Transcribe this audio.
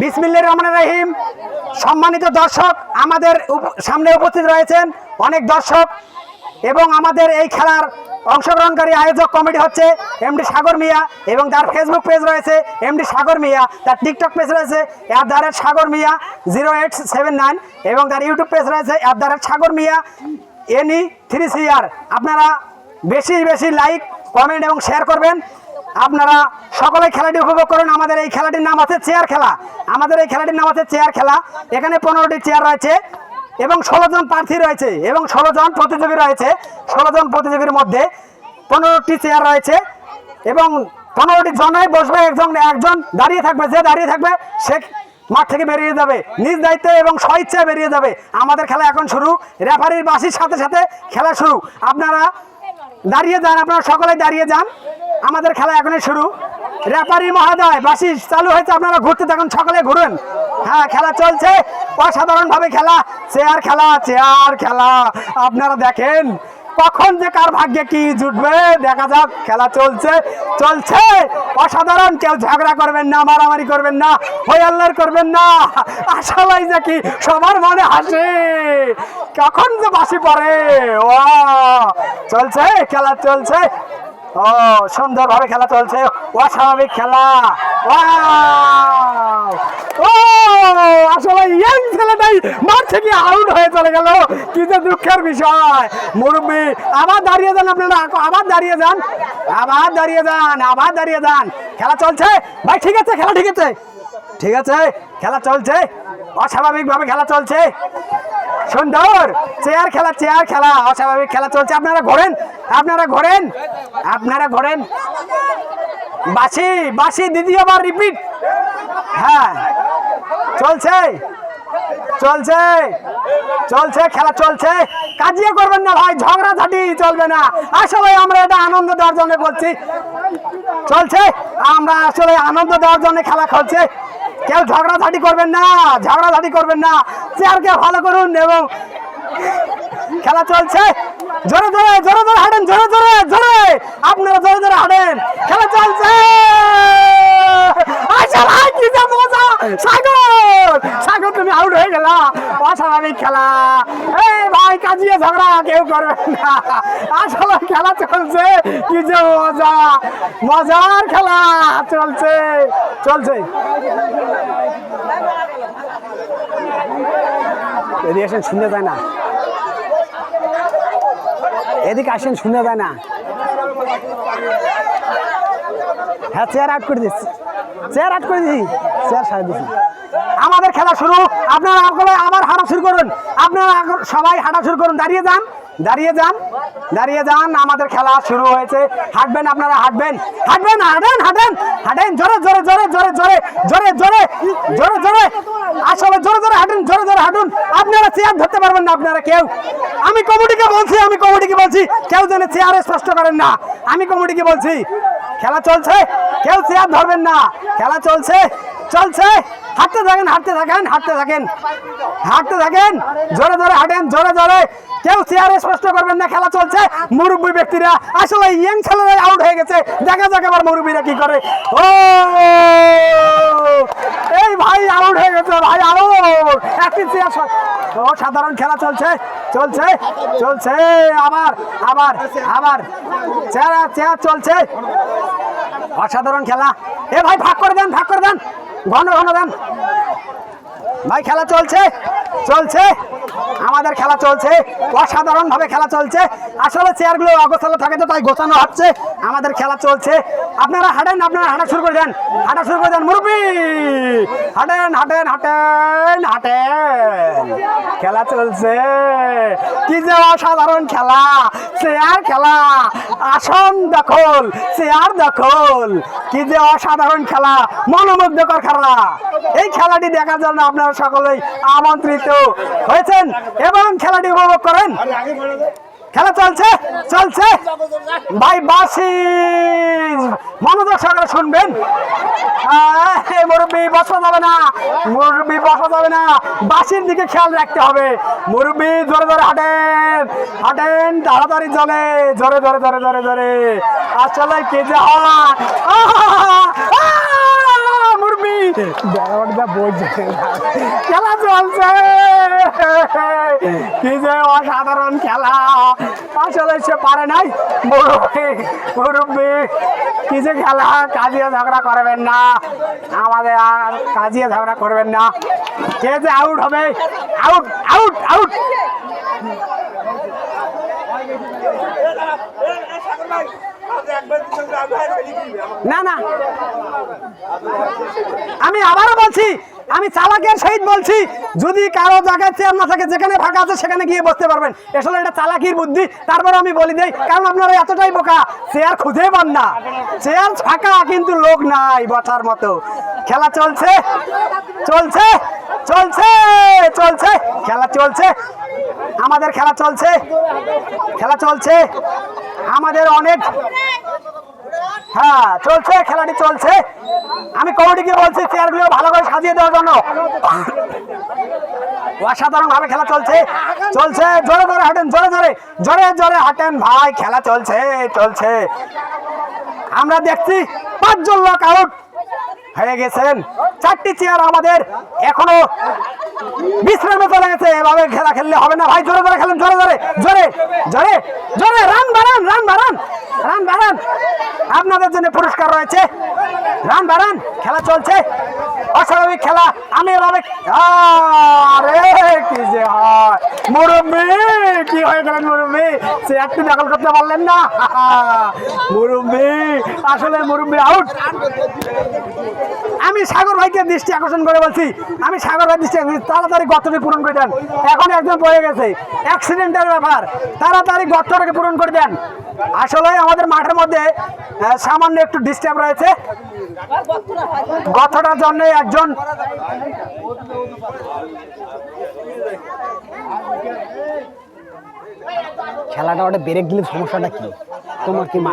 বিসমিল্লাহির রহমানির রহিম। সম্মানিত দর্শক, আমাদের সামনে উপস্থিত রয়েছেন অনেক দর্শক এবং আমাদের এই খেলার অংশগ্রহণকারী আয়োজক কমিটি হচ্ছে এমডি সাগর মিয়া এবং তার ফেসবুক পেজ রয়েছে এমডি সাগর মিয়া, তার টিকটক পেজ রয়েছে @সাগর মিয়া 0879 এবং তার ইউটিউব পেজ রয়েছে @সাগর মিয়া NE3CR। আপনারা বেশি বেশি লাইক, কমেন্ট এবং শেয়ার করবেন। আপনারা সকলে খেলাটি উপভোগ করুন। আমাদের এই খেলাটির নাম আছে চেয়ার খেলা। এখানে 15টি চেয়ার রয়েছে এবং 16 জন প্রার্থী রয়েছে এবং 16 জন প্রতিযোগী রয়েছে। 16 জন প্রতিযোগীর মধ্যে 15টি চেয়ার রয়েছে এবং 15টি জনায় বসবে, একজন দাঁড়িয়ে থাকবে। যে দাঁড়িয়ে থাকবে সে মাঠ থেকে বেরিয়ে যাবে, নিজ দায়িত্বে এবং স্বইচ্ছায় বেরিয়ে যাবে। আমাদের খেলা এখন শুরু। রেফারির বাঁশির সাথে সাথে খেলা শুরু। আপনারা দাঁড়িয়ে যান, আপনারা সকলে দাঁড়িয়ে যান। আমাদের খেলা এখনই শুরু। রেফারি মহোদয়, বাঁশি চালু হয়েছে, আপনারা ঘুরতে থাকুন, সকলে ঘুরুন। হ্যাঁ, খেলা চলছে অসাধারণভাবে। চেয়ার খেলা আপনারা দেখেন কখন যে কার ভাগ্যে কি জুটবে দেখা যাক। খেলা চলছে অসাধারণ। কেউ ঝগড়া করবেন না, মারামারি করবেন না, হই আল্লাহর করবেন না। আসলেই যে কি সবার মনে হাসি কখন যে বাঁশি পড়ে। ও চলছে, খেলা চলছে। ও সুন্দরভাবে খেলা চলছে, অস্বাভাবিক খেলা। ও আসলে এই ছেলেটাই মাঠ থেকে আউট হয়ে চলে গেল, কি যে দুঃখের বিষয়। মুরব্বী আবার দাঁড়িয়ে যান, আপনারা আবার দাঁড়িয়ে যান। খেলা চলছে ভাই, ঠিক আছে, খেলা ঠিক আছে, খেলা চলছে অস্বাভাবিকভাবে। খেলা চলছে সুন্দর। চেয়ার খেলা অস্বাভাবিক খেলা চলছে। আপনারা ঘোরেন। বাঁশি দ্বিতীয়বার রিপিট। হ্যাঁ, চলছে খেলা চলছে। কাজিয়া করবেন না ভাই, ঝগড়াঝাটি চলবে না। আসলে আমরা এটা আনন্দ দেওয়ার জন্য বলছি। চলছে, আমরা আসলে আনন্দ দেওয়ার জন্য খেলা খেলছে। কেউ ঝগড়াঝাটি করবেন না। চেয়ারকে ভালো করুন এবং খেলা চলছে। জোরে হাঁটেন, আপনারা জোরে হাঁটেন। খেলা চলছে। কি যে মজা! সাগর তুমি আউট হয়ে গেলা। অস্বাভাবিক খেলা। এই ভাই, কাজিয়ে ঝগড়া কেউ করবেন না। আসলে খেলা চলছে, কি যে মজার খেলা চলছে। এদিকে আসেন, শুনে যায় না। হ্যাঁ, চেয়ার আউট করে দিচ্ছি। চেয়ার সারা দিচ্ছি। আমাদের খেলা শুরু। আপনারা আবার হাঁটা শুরু করুন। সবাই হাঁটা শুরু করুন। দাঁড়িয়ে যান। আমাদের খেলা শুরু হয়েছে। হাঁটবেন, আপনারা হাঁটেন। জোরে আসলে জোরে হাঁটুন। আপনারা চেয়ার ধরতে পারবেন না, আপনারা কেউ। আমি কমিটিকে বলছি কেউ যেন চেয়ারে স্পষ্ট করেন না। আমি কমিটিকে বলছি খেলা চলছে, কেউ চেয়ার ধরবেন না। খেলা চলছে। হাঁটতে থাকেন। জোরে হাঁটেন। কেউ চেয়ারে স্পষ্ট করবেন না। খেলা চলছে। মুরব্বী ব্যক্তিরা, আসলে ইয়াং ছেলেরা আউট হয়ে গেছে। দেখা যাক এবার মুরব্বীরা কি করে। ও এই ভাই আউট হয়ে গেছে, ভাই আউট। একটি চেয়ার। সাধারণ খেলা চলছে। আবার চেয়ার চলছে। অসাধারণ খেলা। এ ভাই, ভাগ করে দেন, ঘন দেন ভাই। খেলা চলছে। আমাদের খেলা চলছে অসাধারণ ভাবে। খেলা চলছে। আসলে চেয়ারগুলো অগোছালো থাকে তো, তাই গোছানো হচ্ছে। আমাদের খেলা চলছে। আপনারা হাঁটেন, হাঁটা শুরু করে দেন। মুরব্বী হাঁটেন। খেলা চলছে। কি যে অসাধারণ খেলা। চেয়ার খেলা, আসন দখল, চেয়ার দখল। কি যে অসাধারণ খেলা, মনোমুগ্ধকর খেলা। এই খেলাটি দেখার জন্য আপনারা সকলেই আমন্ত্রিত হয়েছেন এবং খেলাটি উপভোগ করেন। খেলা চলছে ভাই। বাঁশি মনোযোগ সহকারে শুনবেন। মুরব্বী বসা যাবে না। বাঁশির দিকে খেয়াল রাখতে হবে। মুরব্বী জোরে হাঁটেন। তাড়াতাড়ি চলে। জোরে। আসলে কি যে হয়। মুরব্বী বলছে খেলা চলছে, কি যে অসাধারণ খেলা। আসলে সে পারে নাই মুরব্বী, কি যে খেলা। কাজিয়ে ঝগড়া করবেন না, আমাদের আর কাজিয়ে ঝগড়া করবেন না। কে যে আউট হবে, আউট আউট আউট। না না, আমি আবারও বলছি, আমি চালাকের সহিত বলছি, যদি কারো জায়গায় চেয়ার না থাকে, যেখানে ফাঁকা আছে সেখানে গিয়ে বসতে পারবেন। আসলে এটা চালাকির বুদ্ধি, তারপরে আমি বলি দেই, কারণ আপনারা এতটাই বোকা, চেয়ার খুঁজে পান না। চেয়ার ফাঁকা কিন্তু লোক নাই বসার মতো। খেলা চলছে চলছে চলছে চলছে, খেলা চলছে, আমাদের খেলা চলছে, খেলা চলছে আমাদের অনেক। হ্যাঁ চলছে, খেলাটি চলছে। আমি কমিটিকে বলছি চেয়ারগুলো ভালো করে সাজিয়ে দেওয়ার জন্য। অসাধারণ ভাবে খেলা চলছে চলছে। জোরে জোরে হাঁটেন, জোরে জোরে জোরে জোরে হাঁটেন ভাই, খেলা চলছে চলছে। আমরা দেখছি 5 জন লোক আউট হয়ে গেছেন। 4টি চেয়ার আমাদের এখনো বিশ্রামে চলে গেছে। এভাবে খেলা খেললে হবে না ভাই, জোরে জোরে খেলেন, জোরে জোরে জোরে জোরে জোরে, রান বাড়ান, রান বাড়ান, রান বাড়ান। আপনাদের জন্য পুরস্কার রয়েছে, রান বাড়ান। খেলা চলছে, অস্বাভাবিক খেলা। আমি এভাবে, আরে কি যে হয় মুরব্বী, কি হয়ে গেলেন মুরব্বী, সে একটু দখল করতে পারলেন না মুরব্বী। আসলে মুরব্বী আউট। আমি সাগর ভাইকে দৃষ্টি আকর্ষণ করে বলছি, আমি সাগর ভাই দৃষ্টি তাড়াতাড়ি গর্তটি পূরণ করে দেন। এখন একজন পড়ে গেছে, অ্যাক্সিডেন্টের ব্যাপার, তাড়াতাড়ি গর্তটাকে পূরণ করে দেন। আসলে আমাদের মাঠের মধ্যে সামান্য একটু ডিস্টার্ব রয়েছে, গর্তটার জন্য একজন খেলাটা ওটা ব্রেক দিলে সমস্যাটা কি তোমার কি